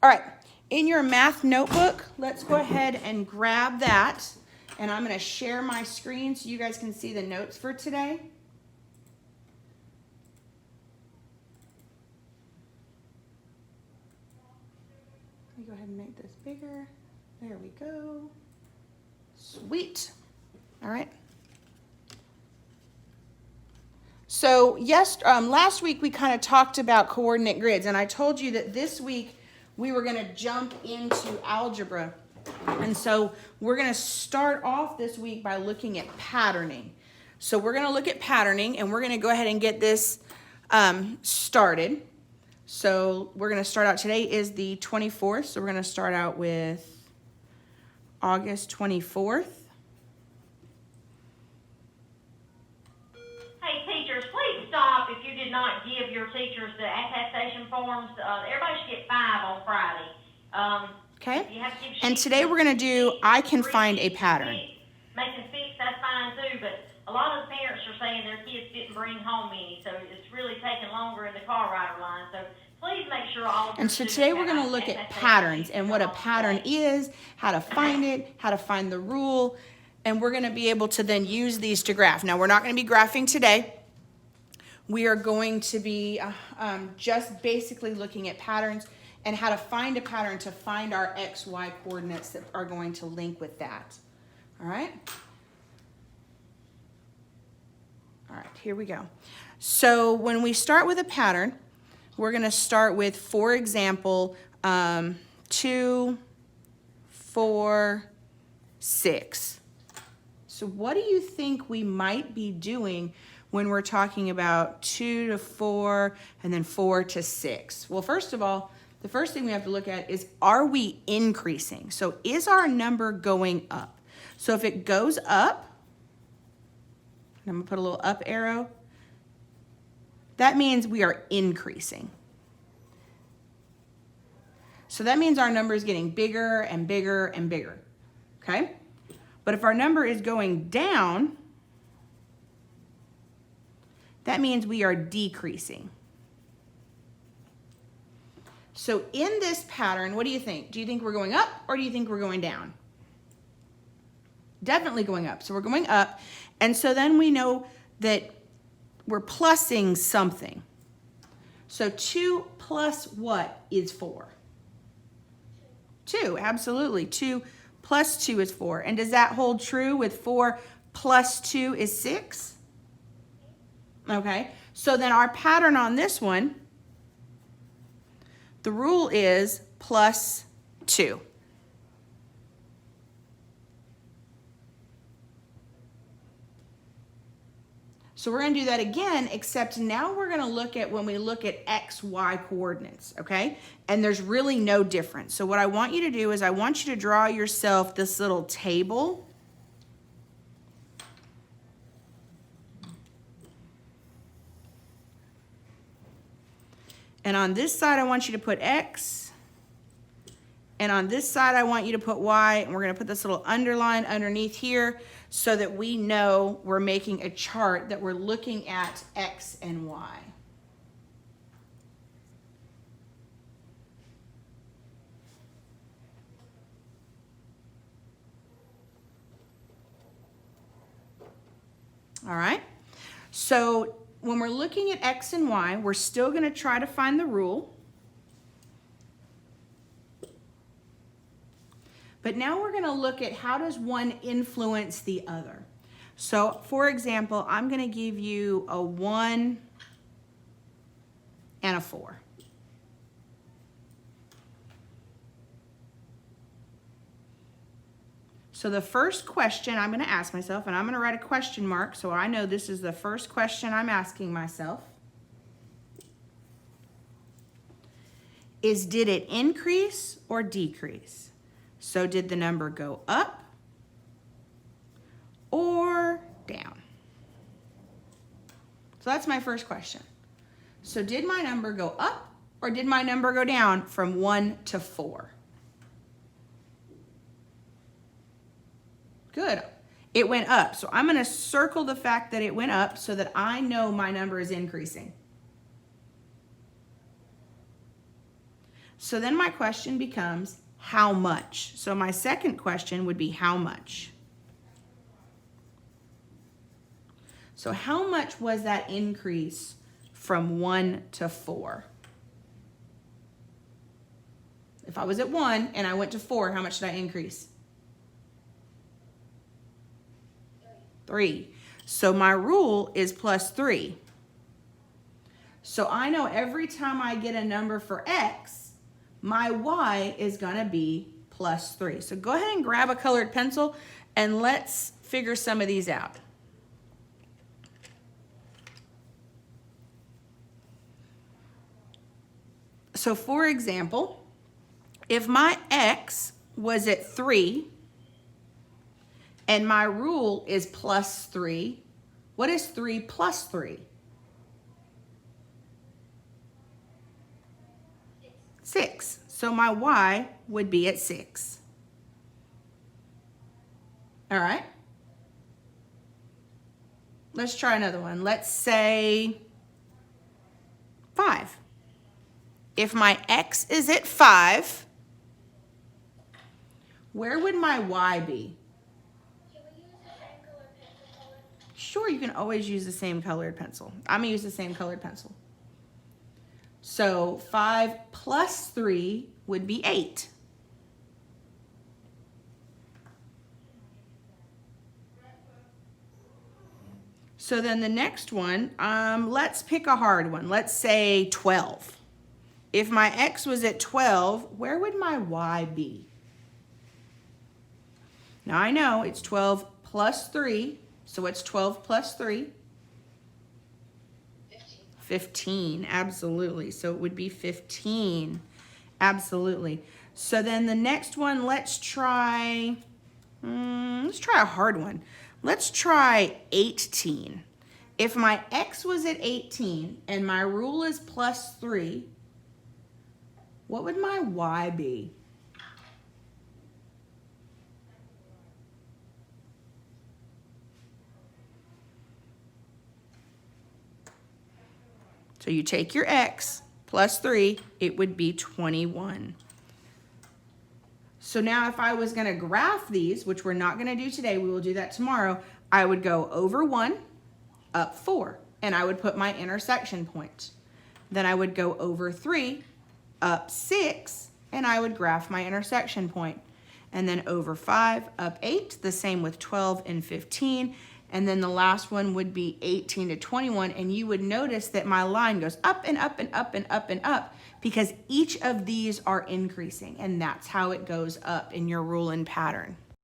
All right, in your math notebook, let's go ahead and grab that. And I'm going to share my screen so you guys can see the notes for today. Let me go ahead and make this bigger. There we go. Sweet. All right. So last week we kind of talked about coordinate grids, and I told you that this week we were going to jump into algebra. And so we're going to start off this week by looking at patterning. So we're going to look at patterning, and we're going to go ahead and get this started. So we're going to start out, today is the 24th, so we're going to start out with August 24th. Hey teachers, please stop if you did not give your teachers the attestation forms. Everybody should get 5 on Friday. Okay, You have to give and sheets today of we're going to do, 6, I can 3 find a sheets, pattern. 6. Making 6, that's fine too, but a lot of the parents are saying their kids didn't bring home any, so it's really taking longer in the car rider line. So please make sure all of your And so students today we're have going to look at attestation patterns sheets and what a come home pattern today. is, how to find it, how to find the rule, and we're going to be able to then use these to graph. Now, we're not going to be graphing today. We are going to be just basically looking at patterns and how to find a pattern to find our x, y coordinates that are going to link with that. All right? All right, here we go. So when we start with a pattern, we're going to start with, for example, 2, 4, 6. So what do you think we might be doing when we're talking about 2 to 4 and then 4 to 6? Well, first of all, the first thing we have to look at is, are we increasing? So is our number going up? So if it goes up, I'm going to put a little up arrow, that means we are increasing. So that means our number is getting bigger and bigger and bigger, okay? But if our number is going down, that means we are decreasing. So in this pattern, what do you think? Do you think we're going up or do you think we're going down? Definitely going up. So we're going up. And so then we know that we're plussing something. So 2 plus what is 4? 2, absolutely. 2 plus 2 is 4. And does that hold true with 4 plus 2 is 6? Okay, so then our pattern on this one, the rule is plus 2. So we're going to do that again, except now we're going to look at when we look at x, y coordinates, okay? And there's really no difference. So what I want you to do is I want you to draw yourself this little table. And on this side, I want you to put x. And on this side, I want you to put y. And we're going to put this little underline underneath here so that we know we're making a chart that we're looking at x and y. All right. So when we're looking at x and y, we're still going to try to find the rule. But now we're going to look at how does one influence the other. So for example, I'm going to give you a 1 and a 4. So the first question I'm going to ask myself, and I'm going to write a question mark so I know this is the first question I'm asking myself, is did it increase or decrease? So did the number go up or down? So that's my first question. So did my number go up or did my number go down from 1 to 4? Good. It went up. So I'm going to circle the fact that it went up so that I know my number is increasing. So then my question becomes, how much? So my second question would be how much? So how much was that increase from 1 to 4? If I was at 1 and I went to 4, how much did I increase? 3. So my rule is plus 3. So I know every time I get a number for x, my y is going to be plus 3. So go ahead and grab a colored pencil and let's figure some of these out. So for example, if my x was at 3 and my rule is plus 3, what is 3 plus 3? 6. So my y would be at 6. All right. Let's try another one. Let's say 5. If my x is at 5, where would my y be? Can we use the same colored pencil color? Sure, you can always use the same colored pencil. I'm gonna use the same colored pencil. So 5 plus 3 would be 8. So then the next one, let's pick a hard one. Let's say 12. If my x was at 12, where would my y be? Now I know it's 12 plus 3, so what's 12 plus 3? 15, absolutely. So it would be 15, absolutely. So then the next one, let's try a hard one. Let's try 18. If my x was at 18 and my rule is plus 3, what would my y be? So you take your x plus 3, it would be 21. So now if I was going to graph these, which we're not going to do today, we will do that tomorrow, I would go over 1, up 4, and I would put my intersection point. Then I would go over 3, up 6, and I would graph my intersection point. And then over 5, up 8, the same with 12 and 15. And then the last one would be 18 to 21, and you would notice that my line goes up and up and up and up and up because each of these are increasing, and that's how it goes up in your rule and pattern.